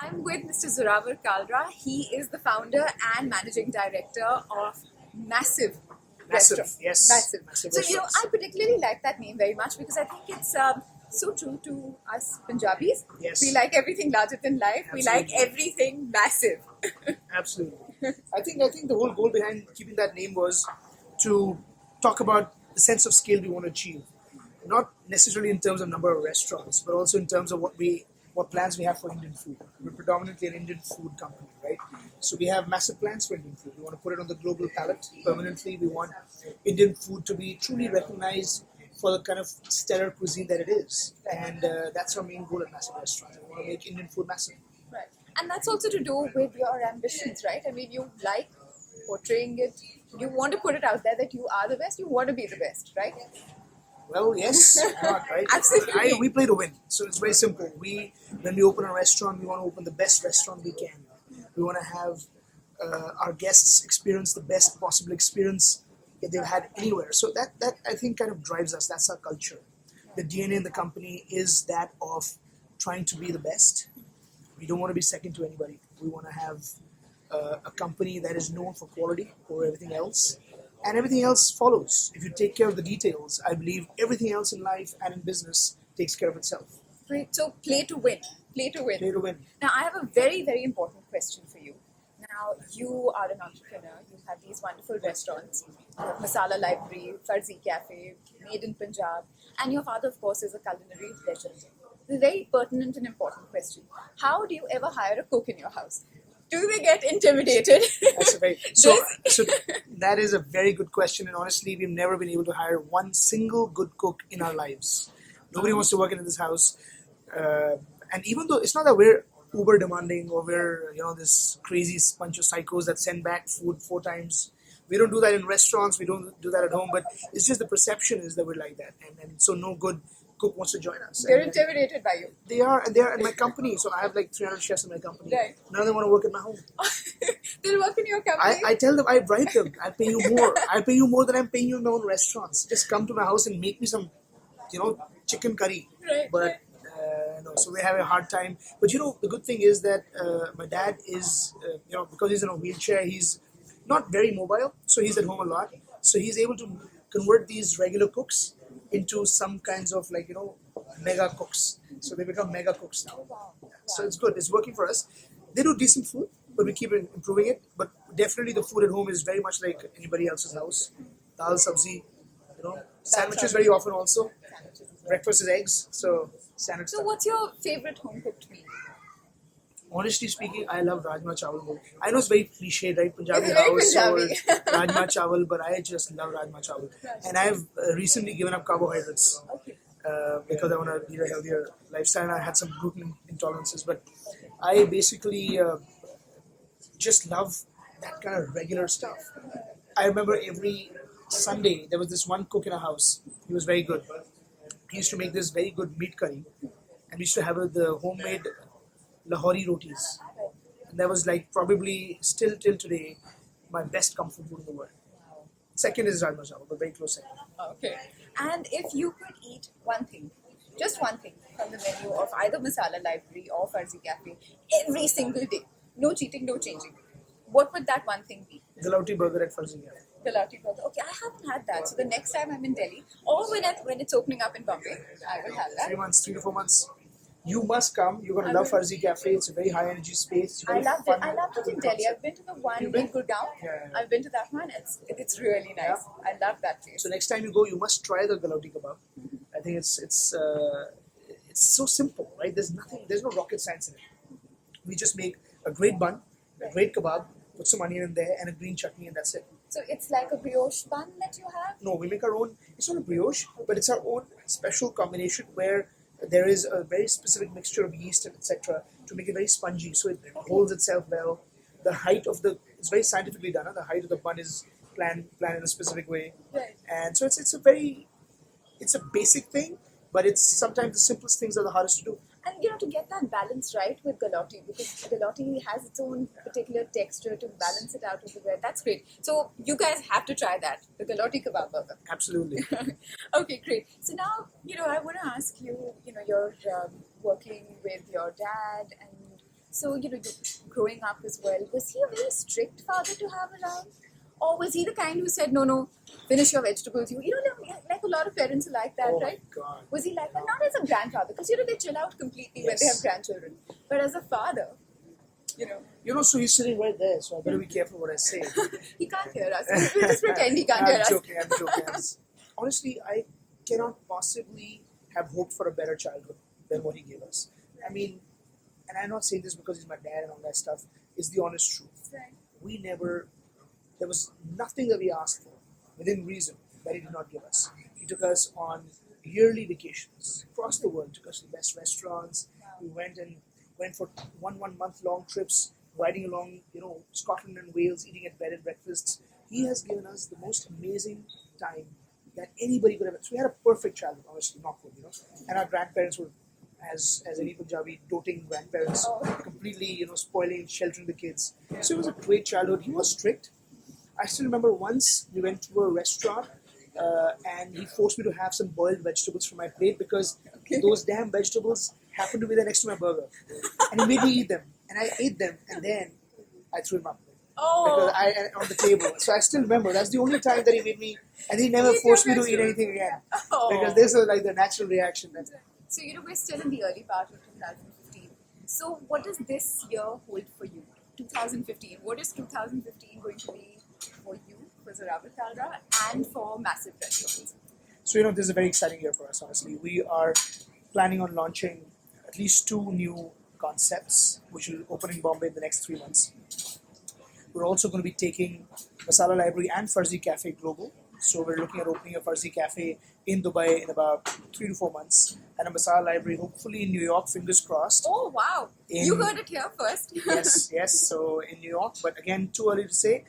I'm with Mr. Zorawar Kalra. He is the founder and managing director of Massive Restaurant. Yes. Massive. Massive So, restaurants. I particularly like that name very much because I think it's so true to us Punjabis. Yes. We like everything larger than life. We like Absolutely. everything massive. Absolutely. I think the whole goal behind keeping that name was to talk about the sense of scale we want to achieve. Not necessarily in terms of number of restaurants, but also in terms of what plans we have for Indian food. We're predominantly an Indian food company, right? So we have massive plans for Indian food. We want to put it on the global palette permanently. We want Indian food to be truly recognized for the kind of stellar cuisine that it is, and that's our main goal at Massive Restaurants. We want to make Indian food massive. Right. And that's also to do with your ambitions, right? I mean, you like portraying it. You want to put it out there that you are the best. You want to be the best, right? Well, yes, why not, right? Absolutely. We play to win, so it's very simple. When we open a restaurant, we want to open the best restaurant we can. We want to have our guests experience the best possible experience that they've had anywhere. So that I think kind of drives us. That's our culture. The DNA in the company is that of trying to be the best. We don't want to be second to anybody. We want to have a company that is known for quality over everything else. And everything else follows. If you take care of the details, I believe everything else in life and in business takes care of itself. Great. So play to win. Play to win. Play to win. Now, I have a very, very important question for you. Now, you are an entrepreneur. You have these wonderful restaurants, Masala Library, Farzi Cafe, Made in Punjab, and your father, of course, is a culinary legend. The very pertinent and important question: how do you ever hire a cook in your house? Do they get intimidated? That's a very so that is a very good question, and honestly, we've never been able to hire one single good cook in our lives. Nobody wants to work in this house, and even though it's not that we're uber demanding or we're this crazy bunch of psychos that send back food 4 times. We don't do that in restaurants. We don't do that at home. But it's just the perception is that we're like that, and so no good cook wants to join us. They're intimidated by you. They are in my company. So I have like 300 chefs in my company. Right. None of them want to work in my home. They'll work in your company. I tell them, I bribe them. I'll pay you more. I'll pay you more than I'm paying you in my own restaurants. Just come to my house and make me some, chicken curry. Right. But no, so we have a hard time. But the good thing is that my dad is, because he's in a wheelchair, he's not very mobile. So he's at home a lot. So he's able to convert these regular cooks into some kinds of mega cooks. So they become mega cooks now. So it's good. It's working for us. They do decent food, but we keep improving it. But definitely the food at home is very much like anybody else's house. Dal, sabzi, sandwiches very often also. Breakfast is eggs, so sandwich. So what's your favorite home cooked meal? Honestly speaking, I love Rajma Chawal. I know it's very cliched, right? Punjabi It's very house Punjabi. or Rajma Chawal, but I just love Rajma Chawal. And I've recently given up carbohydrates Okay. because I want to lead a healthier lifestyle. And I had some gluten intolerances, but I basically just love that kind of regular stuff. I remember every Sunday there was this one cook in our house. He was very good. He used to make this very good meat curry, and we used to have the homemade Lahori rotis. And that was like probably still till today my best comfort food in the world. Second is Rajma Chawal, but very close second. Okay. And if you could eat one thing, just one thing from the menu of either Masala Library or Farzi Cafe every single day, no cheating, no changing, what would that one thing be? Galauti burger at Farzi Cafe. Galati burger. Okay, I haven't had that. So the next time I'm in Delhi or when it's opening up in Bombay, I will have that. 3 to 4 months. You must come. You're going to love Farzi Cafe. It's a very high energy space. It's I very loved fun it. I loved it in Delhi. I've been to the one in been? Gurgaon. Yeah. I've been to that one. It's really nice. I love that place. So next time you go, you must try the Galauti kebab. I think it's so simple, right? There's no rocket science in it. We just make a great bun, a great kebab, put some onion in there, and a green chutney, and that's it. So it's like a brioche bun that you have? No, we make our own. It's not a brioche, but it's our own special combination where there is a very specific mixture of yeast and etc. to make it very spongy, so it holds itself well. The height of it's very scientifically done. The height of the bun is planned in a specific way, Right. and so it's a basic thing, but it's sometimes the simplest things are the hardest to do. And to get that balance right with Galati, because Galati has its own particular texture to balance it out with the bread. That's great. So you guys have to try that, the Galati kebab burger. Absolutely. Okay, great. So now, I want to ask you, you're working with your dad, and So, growing up as well, was he a very strict father to have around? Or was he the kind who said, no, no, finish your vegetables? Like a lot of parents are like that, Oh my right? God. Was he like that? Not as a grandfather, because, they chill out completely when they have Yes. grandchildren. But as a father, So he's sitting right there, so I better be careful what I say. he can't hear us. We'll just pretend he can't hear us. I'm joking. Honestly, I cannot possibly have hoped for a better childhood than what he gave us. I mean, and I'm not saying this because he's my dad and all that stuff, it's the honest truth. Right. There was nothing that we asked for within reason that he did not give us. He took us on yearly vacations across the world, took us to the best restaurants. We went for one month long trips, riding along, Scotland and Wales, eating at bed and breakfasts. He has given us the most amazing time that anybody could have. So we had a perfect childhood, honestly, not good, And our grandparents were, as any Punjabi, doting grandparents, completely, spoiling, sheltering the kids. So it was a great childhood. He was strict. I still remember once we went to a restaurant and he forced me to have some boiled vegetables from my plate because those damn vegetables happened to be there next to my burger. And he made me eat them. And I ate them and then I threw them up. Oh. Because on the table. So I still remember that's the only time that he made me, and he never forced me to eat anything again. Oh. Because this was like the natural reaction. So, we're still in the early part of 2015. So, what does this year hold for you? 2015. What is 2015 going to be for you, for Zorawar Kalra, and for Massive Restaurants? So, this is a very exciting year for us, honestly. We are planning on launching at least 2 new concepts, which will open in Bombay in the next 3 months. We're also going to be taking Masala Library and Farzi Cafe global. So we're looking at opening a Farzi Cafe in Dubai in about 3 to 4 months, and a Masala Library hopefully in New York, fingers crossed. Oh, wow. You heard it here first. Yes. So in New York, but again, too early to say.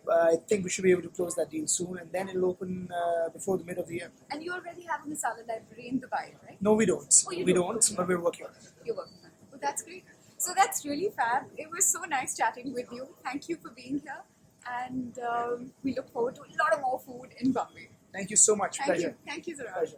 I think we should be able to close that deal soon, and then it'll open before the mid of the year. And you already have a Masala Library in Dubai, right? No, we don't. Oh, you we don't? don't, but we're working on it. You're working on it. Well, that's great. So that's really fab. It was so nice chatting with you. Thank you for being here. And we look forward to a lot of more food in Bombay. Thank you so much. Pleasure. Thank you, Zorawar. Pleasure.